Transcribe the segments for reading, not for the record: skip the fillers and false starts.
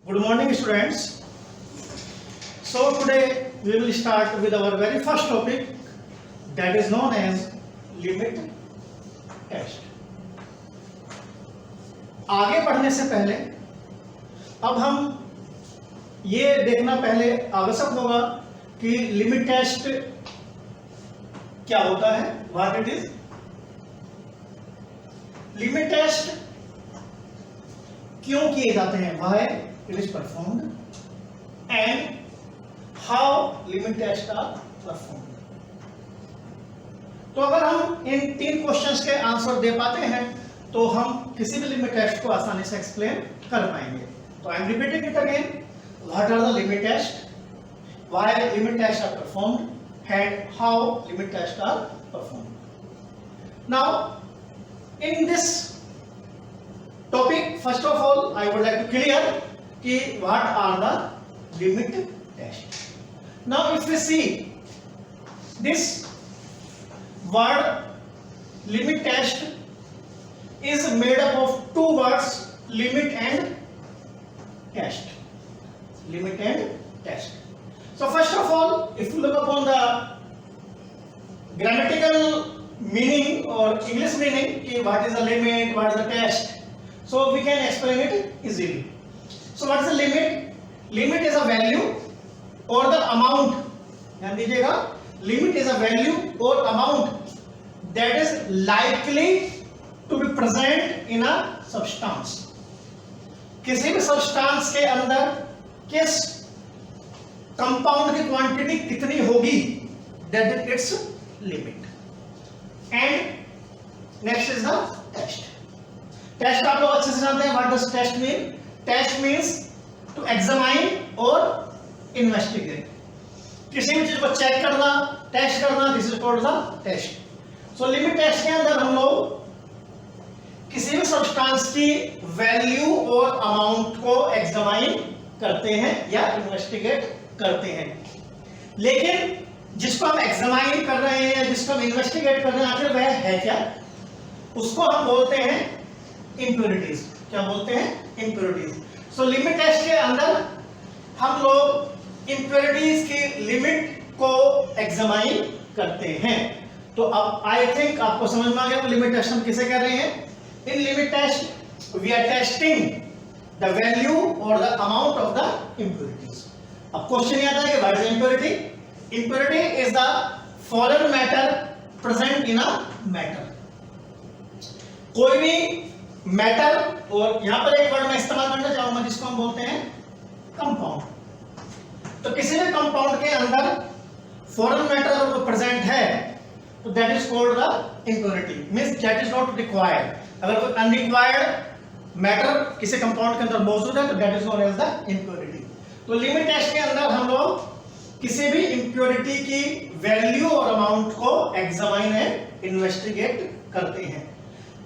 Good morning, students. So today we will start with our very first topic, that is known as limit test. आगे बढ़ने से पहले अब हम ये देखना पहले आवश्यक होगा कि लिमिट टेस्ट क्या होता है, what it is. Limit test क्यों किए जाते हैं, why it is performed and how limit tests are performed। तो अगर हम इन तीन क्वेश्चंस के आंसर दे पाते हैं तो हम किसी भी लिमिट टेस्ट को आसानी से एक्सप्लेन कर पाएंगे। तो I am repeating it again, what are the limit test, why limit test are performed and how limit test are performed. Now in this topic, first of all I would like to clear कि what are the limit test। now if we see this word limit test is made up of two words, limit and test, limit and test। so first of all if you look upon the grammatical meaning or English meaning कि what is the limit, what is the test, so we can explain it easily। so what is the limit? limit is a value or the amount, ध्यान दीजिएगा, limit is a value or amount that is likely to be present in a substance। किसी भी substance के अंदर किस compound की quantity कितनी होगी, that is its limit। and next is the test। Test आप लोग अच्छे से जानते हैं, what does test mean. Test means to examine और इन्वेस्टिगेट, किसी भी चीज को चेक करना, टेस्ट करना, this is called the test. So limit test के अंदर हम लोग किसी भी सब्सटेंस की वैल्यू और अमाउंट को एग्जामाइन करते हैं या इन्वेस्टिगेट करते हैं। लेकिन जिसको हम एग्जामाइन कर रहे हैं, जिसको हम इन्वेस्टिगेट कर रहे हैं, आखिर वह है क्या, उसको हम बोलते हैं इम्प्योरिटीज। क्या बोलते हैं? इम्प्योरिटीज। सो लिमिट टेस्ट के अंदर हम लोग इम्प्योरिटीज की लिमिट को एग्जामाइन करते हैं। तो अब आई थिंक आपको समझ में आ गया लिमिट टेस्ट हम किसे कह रहे हैं। In limit test we are testing the value और the amount of the impurities. अब क्वेश्चन ये आता है कि what is impurity. Impurity is the foreign matter present in a matter. कोई भी मैटर, और यहां पर एक वर्ड मैं इस्तेमाल करना चाहूंगा जिसको हम बोलते हैं कंपाउंड। तो किसी भी कंपाउंड के अंदर फॉरेन मैटर अगर प्रेजेंट है तो that is called the impurity, means that is not required. अगर कोई अनरिक्वायर्ड मैटर किसी कंपाउंड के अंदर मौजूद है तो that is known as the impurity. तो लिमिट टेस्ट के अंदर हम लोग किसी भी इम्प्योरिटी की वैल्यू और अमाउंट को एग्जामाइन एंड इन्वेस्टिगेट करते हैं।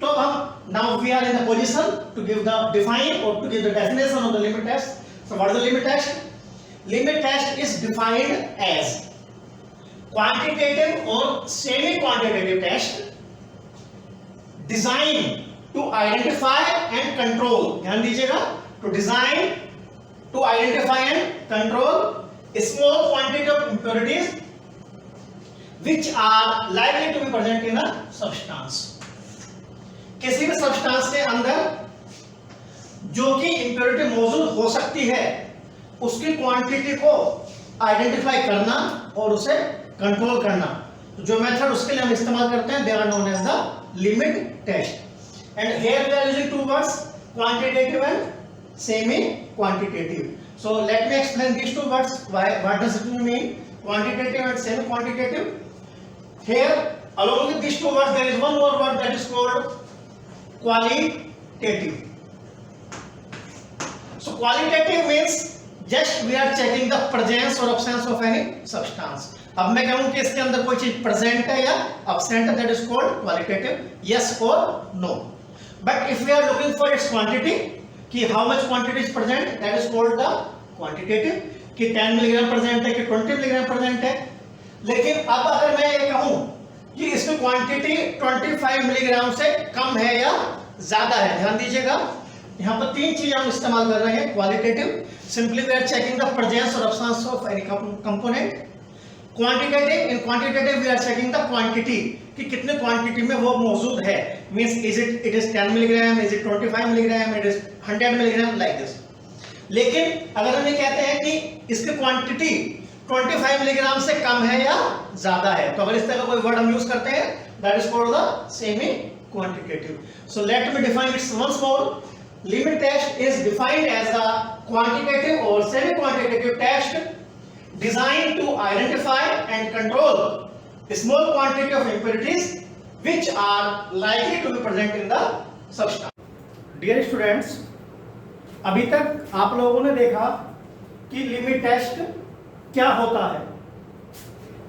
तो हम now we are in a position to give the define or to give the definition of the limit test। so what is the limit test? limit test is defined as quantitative or semi quantitative test designed to identify and control, ध्यान दीजिएगा, to design to identify and control a small quantity of impurities which are likely to be present in a substance। किसी भी substance के अंदर जो कि impurity मौजूद हो सकती है उसकी क्वांटिटी को आइडेंटिफाई करना और उसे कंट्रोल करना। तो जो मेथड उसके लिए हम इस्तेमाल करते हैं, they are known as the limit test. And here we are using two words, quantitative and semi quantitative. So let me explain this two words, what does it mean quantitative and semi quantitative. Here along with these two words there is one more word that is called qualitative। so qualitative means just we are checking the presence or absence of any substance। अब मैं कहूं कि इसके अंदर कोई चीज present है या absent है, that is called qualitative, yes or no। but if we are looking for its quantity कि how much quantity is present, that is called the quantitative, कि 10 मिलीग्राम प्रेजेंट है कि 20 मिलीग्राम प्रेजेंट है। लेकिन अब अगर मैं ये कहूं कि इसकी क्वांटिटी 25 मिलीग्राम से कम है या ज्यादा है, ध्यान दीजिएगा, यहाँ पर तीन चीज हम इस्तेमाल कर रहे हैं। Qualitative, simply we are checking the presence और absence of any component. Quantitative, in quantitative we are checking the quantity, कि कितने क्वांटिटी में वो मौजूद है, means it is 10 milligram, is it 25 milligram, it is 100 milligram, like this. लेकिन अगर हम ये कहते हैं कि इसकी क्वांटिटी 25 मिलीग्राम से कम है या ज्यादा है, तो अगर इस तरह का कोई वर्ड हम यूज करते हैं, that is called the semi quantitative. So let me define its once more. Limit test is defined as a quantitative और semi quantitative test designed to identify and control a small quantity of impurities which are likely to be present in the substance. Dear students, अभी तक आप लोगों ने देखा कि limit test क्या होता है।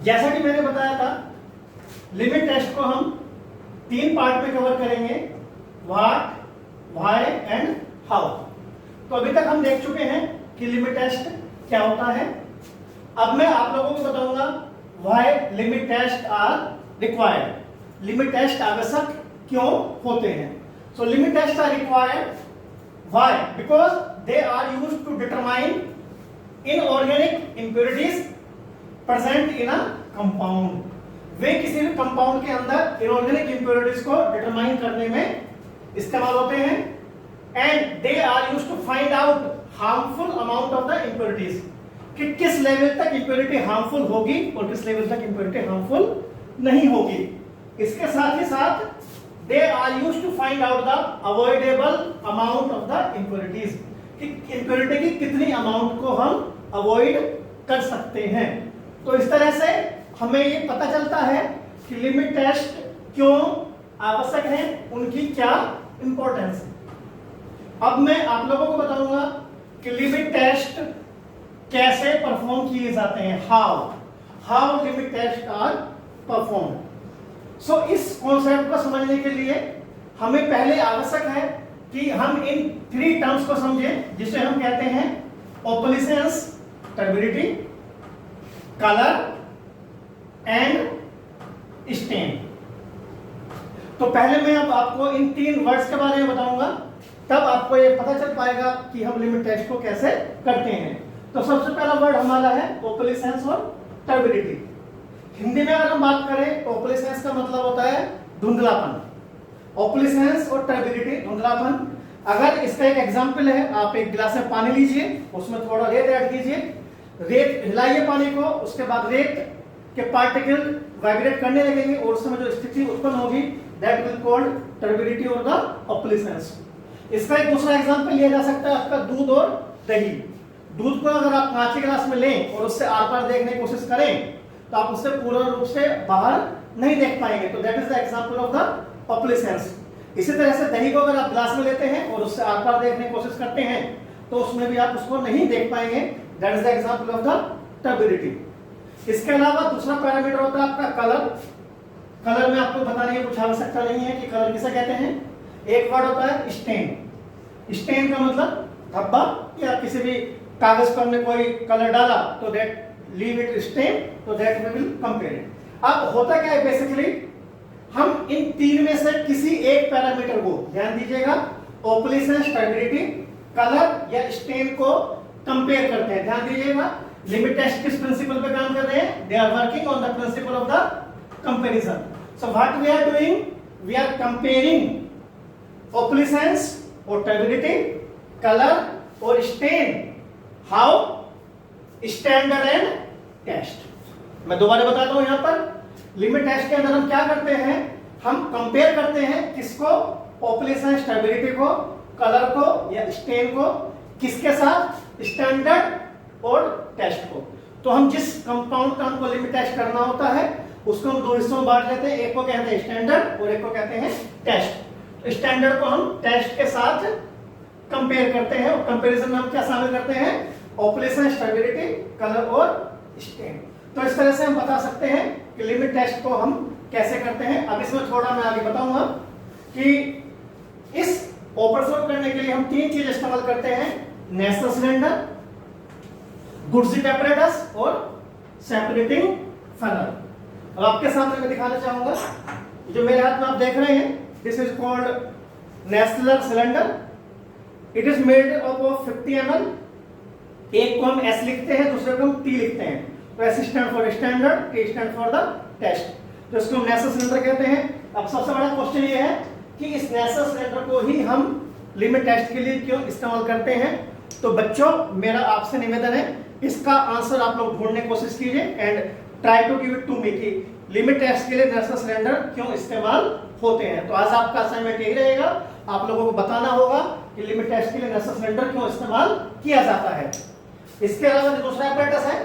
जैसा कि मैंने बताया था, लिमिट टेस्ट को हम तीन पार्ट में कवर करेंगे, व्हाट, व्हाई एंड हाउ। तो अभी तक हम देख चुके हैं कि लिमिट टेस्ट क्या होता है। अब मैं आप लोगों को बताऊंगा why limit test are required, limit test आवश्यक क्यों होते हैं। So limit test are required, why, because they are used to determine inorganic impurities present in a compound. वे किसी भी कंपाउंड के अंदर इनऑर्गेनिक इंप्योरिटीज को डिटरमाइन करने में इस्तेमाल होते हैं। And they are used to find out harmful amount of the impurities, कि किस लेवल तक इंप्योरिटी हार्मफुल होगी और किस लेवल तक इंप्योरिटी हार्मफुल नहीं होगी। इसके साथ ही साथ they are used to find out the avoidable amount of the impurities, कि इंप्योरिटी की कितनी अमाउंट को हम अवॉइड कर सकते हैं। तो इस तरह से हमें ये पता चलता है कि लिमिट टेस्ट क्यों आवश्यक है, उनकी क्या इंपॉर्टेंस है। अब मैं आप लोगों को बताऊंगा कि लिमिट टेस्ट कैसे परफॉर्म किए जाते हैं, how limit test are perform. So इस कॉन्सेप्ट को समझने के लिए हमें पहले आवश्यक है कि हम इन थ्री टर्म्स को समझें, जिसे हम कहते हैं ऑपलिसेंस, टर्बिडिटी, कलर एंड स्टेन। तो पहले मैं अब आपको इन तीन वर्ड्स के बारे में बताऊंगा, तब आपको ये पता चल पाएगा कि हम लिमिट टेस्ट को कैसे करते हैं। तो सबसे पहला वर्ड हमारा है ऑपलिसेंस और टर्बिडिटी। हिंदी में अगर हम बात करें, ऑपलिसेंस का मतलब होता है धुंधलापन। ऑपलिसेंस और टर्बिडिटी, धुंधलापन। अगर इसका एक एग्जांपल है, आप एक गिलास में पानी लीजिए, उसमें थोड़ा रेत ऐड कीजिए, रेत हिलाइए पानी को, उसके बाद रेत के पार्टिकल वाइब्रेट करने लगेंगे और उस समय जो स्थिति उत्पन्न होगी, दैट विल कॉल्ड टर्बिडिटी और द ऑपलिसेंस। इसका एक दूसरा एग्जांपल लिया जा सकता है आपका दूध और दही। दूध को अगर आप कांच के गिलास में लें और उससे आर पार देखने की कोशिश करें, तो आप उससे पूर्ण रूप से बाहर नहीं देख पाएंगे। तो that is the example of the opalescence. इसी तरह से दही को अगर आप गिलास में लेते हैं और उससे आर पार देखने की कोशिश करते हैं, तो उसमें भी आप उसको नहीं देख पाएंगे। That is the example of the turbidity. इसके अलावा दूसरा पैरामीटर होता है आपका कलर। कलर में आपको बताने की कुछ आवश्यकता नहीं है कि कलर किसे कहते हैं। एक वर्ड होता है स्टेन। स्टेन का मतलब धब्बा, या किसी भी कागज पर हमने कोई कलर डाला तो दैट लीव इट स्टेन, तो that we will compare it. अब होता क्या है, बेसिकली हम इन तीन में से किसी एक पैरामीटर को, ध्यान दीजिएगा, ऑपलिसेंस, टर्बिडिटी, कलर या स्टेन को कंपेयर करते हैं। ध्यान दीजिएगा, लिमिट टेस्ट किस प्रिंसिपल पे काम कर रहे हैं, they are working on the principle of the comparison. So what we are doing, we are comparing opalescence और टर्बिडिटी, कलर और stain, how, standard and test. मैं दोबारा बताता हूं, यहां पर लिमिट टेस्ट के अंदर हम क्या करते हैं, हम कंपेयर करते हैं किसको, ऑपलिसेंस, टर्बिडिटी को, कलर को या स्टेन को, किसके साथ, स्टैंडर्ड और टेस्ट को। तो हम जिस कंपाउंड का हमको लिमिट टेस्ट करना होता है, उसको हम दो हिस्सों में बांट लेते हैं, एक को कहते हैं स्टैंडर्ड और एक को कहते हैं टेस्ट। स्टैंडर्ड को हम टेस्ट के साथ कंपेयर करते हैं और कंपैरिजन में हम क्या शामिल करते हैं, ऑपलिसेंस, टर्बिडिटी, कलर और स्टेन। तो इस तरह से हम बता सकते हैं कि लिमिट टेस्ट को हम कैसे करते हैं। अब इसमें थोड़ा मैं आगे बताऊंगा कि इस ऑपरेशन करने के लिए हम तीन चीज इस्तेमाल करते हैं, नेशनल सिलेंडर, गुड्स एपरेटस और सेपरेटिंग फनल। अब आपके सामने मैं दिखाना चाहूंगा, जो मेरे हाथ में आप देख रहे हैं, this is called national cylinder it is made up of 50 ml। एक को हम एस लिखते हैं, दूसरे को हम टी लिखते हैं। तो S stand for standard, T stand for the test. तो इसको हम नेशनल सिलेंडर कहते हैं। अब सबसे बड़ा क्वेश्चन ये है कि इस नेशनल सिलेंडर को ही हम लिमिट टेस्ट के लिए क्यों इस्तेमाल करते हैं। तो बच्चों मेरा आपसे निवेदन है, इसका आंसर आप लोग ढूंढने की कोशिश कीजिए and try to give it to me कि लिमिट टेस्ट के लिए नेशनल सिलेंडर क्यों इस्तेमाल होते हैं। तो आज आपका असाइनमेंट यही रहेगा, आप लोगों को बताना होगा कि लिमिट टेस्ट के लिए नेशनल सिलेंडर क्यों इस्तेमाल किया जाता है। इसके अलावा जो दूसरा एपरेटस है,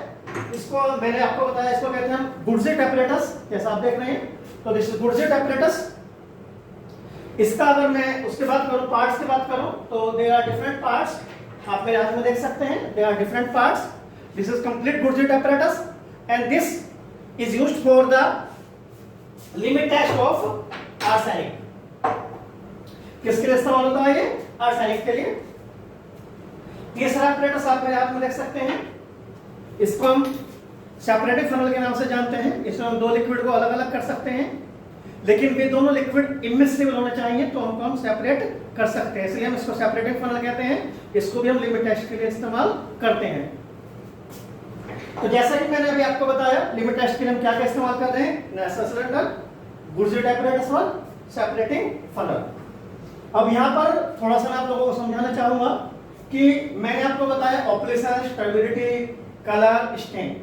इसको मैंने आपको बताया, इसको कहते हैं हम गुडजेट एपरेटस, जैसा आप देख रहे हैं। तो दिस इज गुडजेट एपरेटस। इसका अगर मैं उसके बाद करूं, पार्ट्स की बात करूं, तो देयर आर डिफरेंट पार्ट्स। आप मेरे हाथ में देख सकते हैं, there are different parts. This is complete Gutzeit apparatus and this is used for the limit test of arsenic. किसके लिए इस्तेमाल होता है ये? आर्सेनिक के लिए। तीसरा एपरेटस आप मेरे हाथ में देख सकते हैं, इसको हम सेपरेटिंग फनल के नाम से जानते हैं। इसमें हम दो लिक्विड को अलग अलग कर सकते हैं, लेकिन वे दोनों लिक्विड इमिसिबल होने चाहिए, तो हमको हम सेपरेट कर सकते हैं, इसलिए हम इसको सेपरेटिंग फनल कहते हैं। इसको भी हम लिमिट टेस्ट के लिए इस्तेमाल करते हैं। तो जैसा कि मैंने अभी आपको बताया, लिमिट टेस्ट के लिए हम क्या क्या इस्तेमाल कर रहे हैं? नेशनल सिलेंडर, गुडजेट एपरेटस और सेपरेटिंग फनल। अब यहाँ पर थोड़ा सा मैं आप लोगों को समझाना चाहूंगा कि मैंने आपको बताया ऑपरेशन, स्टेबिलिटी, कलर, स्टेन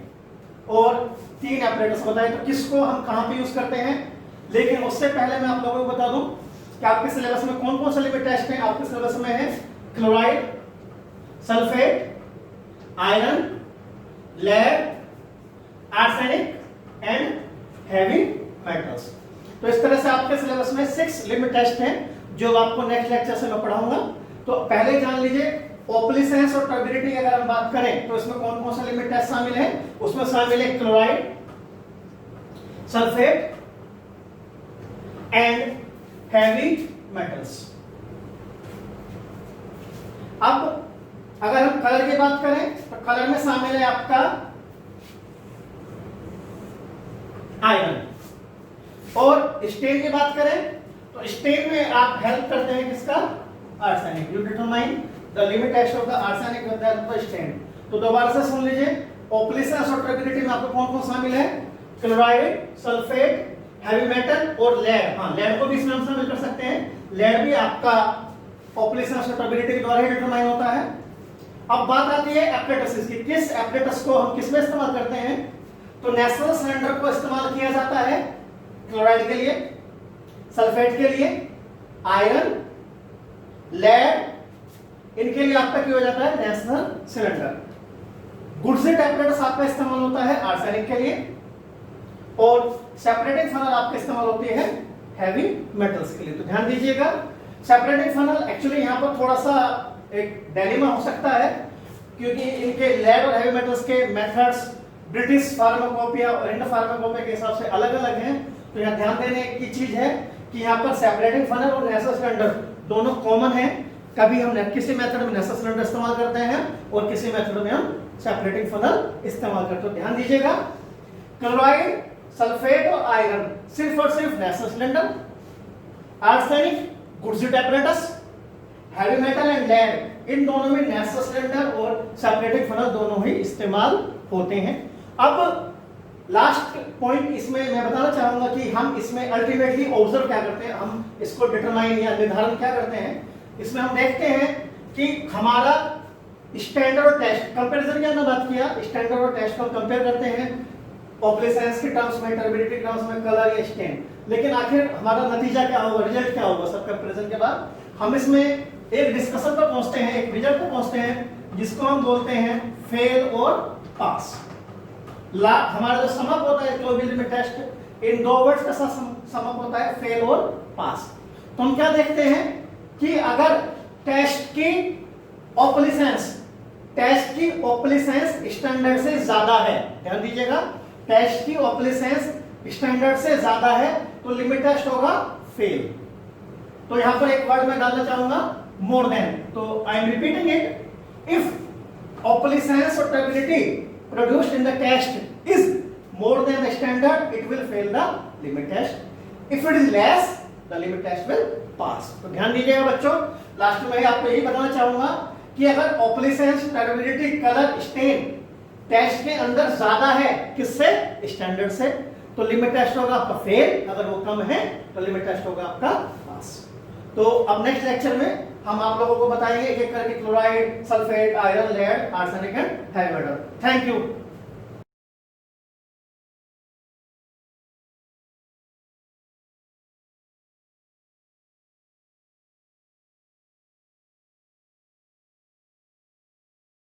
और 3 एपरेटस बताए, तो किसको हम कहां पे यूज करते हैं। लेकिन उससे पहले मैं आप लोगों को बता दूं कि आपके सिलेबस में कौन कौन सा लिमिट टेस्ट है। आपके सिलेबस में है chloride, sulphate, iron, lead, arsenic and heavy metals. तो इस तरह से आपके सिलेबस में 6 लिमिट टेस्ट हैं, जो आपको नेक्स्ट लेक्चर से मैं पढ़ाऊंगा। तो पहले जान लीजिए ऑप्लिसेंस और टर्बिडिटी अगर हम बात करें तो इसमें कौन कौन सा लिमिट टेस्ट शामिल है। उसमें शामिल है chloride, sulphate and heavy metals. अब अगर हम कलर की बात करें तो कलर में शामिल है आपका आयरन। और स्टेन की बात करें तो स्टेन में आप हेल्प करते हैं किसका? Arsenic. You determine the limit test of the arsenic with the help of stain. तो दोबारा से सुन लीजिए, ऑप्लिसेंस और टर्बिडिटी में आपको कौन कौन शामिल है? क्लोराइड, सल्फेट, हैवी मेटल और लेड। हाँ, लेड को भी इसमें हम शामिल कर सकते हैं। लेड भी आपका ऑप्लिसेंस और टर्बिडिटी के द्वारा ही डिटरमाइन होता है। अब बात आती है एपरेटस की, किस एपरेटस को हम किस में इस्तेमाल करते हैं। तो नेशनल सिलेंडर को इस्तेमाल किया जाता है क्लोराइड के लिए, सल्फेट के लिए, आयरन, लेड, इनके लिए आपका क्या हो जाता है? National cylinder. गुडजेट एपरेटस आपका इस्तेमाल होता है आर्सेनिक के लिए, और सेपरेटिंग फनल आपका इस्तेमाल होती है हैवी मेटल्स के लिए। तो ध्यान दीजिएगा, सेपरेटिंग फनल एक्चुअली यहाँ पर थोड़ा सा एक डायलेमा हो सकता है, क्योंकि इनके लेड और हैवी मेटल्स के मेथड्स ब्रिटिश फार्माकोपिया और इंडो फार्माकोपिया के हिसाब से अलग अलग हैं। तो यहाँ ध्यान देने की चीज है कि यहाँ पर सेपरेटिंग फनल और नेशनल सिलेंडर दोनों कॉमन है। कभी हम किसी मेथड में नेशनल सिलेंडर इस्तेमाल करते हैं और किसी मेथड में हम सेपरेटिंग फनल इस्तेमाल करते हैं। ध्यान दीजिएगा, क्लोराइड, सल्फेट और आयरन सिर्फ और सिर्फ Nessler cylinder, arsenic Gutzeit apparatus, heavy metal and lead इन दोनों में नेशनल सिलेंडर और सेपरेटिंग फनल दोनों ही इस्तेमाल होते हैं। अब लास्ट पॉइंट इसमें मैं बताना चाहूंगा कि हम इसमें अल्टीमेटली ऑब्जर्व क्या करते हैं, हम इसको डिटरमाइन या निर्धारण क्या करते हैं। इसमें हम देखते हैं कि हमारा स्टैंडर्ड और टेस्ट कंपैरिजन की हमने बात किया, स्टैंडर्ड और टेस्ट को हम कंपेयर करते हैं ऑप्लिसेंस के टर्म्स में, टर्बिडिटी के टर्म्स में, कलर या स्टेन। लेकिन आखिर हमारा नतीजा क्या होगा, रिजल्ट क्या होगा सब कंपैरिजन के बाद? हम इसमें एक डिस्कशन पर पहुंचते हैं, एक रिजल्ट पर पहुंचते हैं, जिसको हम बोलते हैं फेल और पास। हमारा जो समअप होता है क्लोबिल लिमिट टेस्ट, इन 2 वर्ड्स का समअप होता है फेल और पास। तो हम क्या देखते हैं कि अगर टेस्ट की ऑप्लिसेंस स्टैंडर्ड से ज्यादा है, ध्यान दीजिएगा, टेस्ट की ऑप्लिसेंस स्टैंडर्ड से ज्यादा है तो लिमिट टेस्ट होगा फेल। तो यहां पर एक वर्ड मैं डालना चाहूंगा, मोर देन। तो I am repeating it, if opalescence और turbidity produced in the test is more than the standard, it will fail the limit test. If it is less, the limit test will pass. तो ध्यान दीजिएगा बच्चों, last में आपको यही बताना चाहूंगा कि अगर operations turbidity colour stain test के अंदर ज्यादा है किससे, स्टैंडर्ड से, तो लिमिट टेस्ट होगा आपका फेल, अगर वो कम है तो लिमिट टेस्ट होगा आपका पास। तो अब नेक्स्ट लेक्चर में हम आप लोगों को बताएंगे एक एक करके chloride, sulphate, iron, lead, arsenic and heavy metal. Thank you.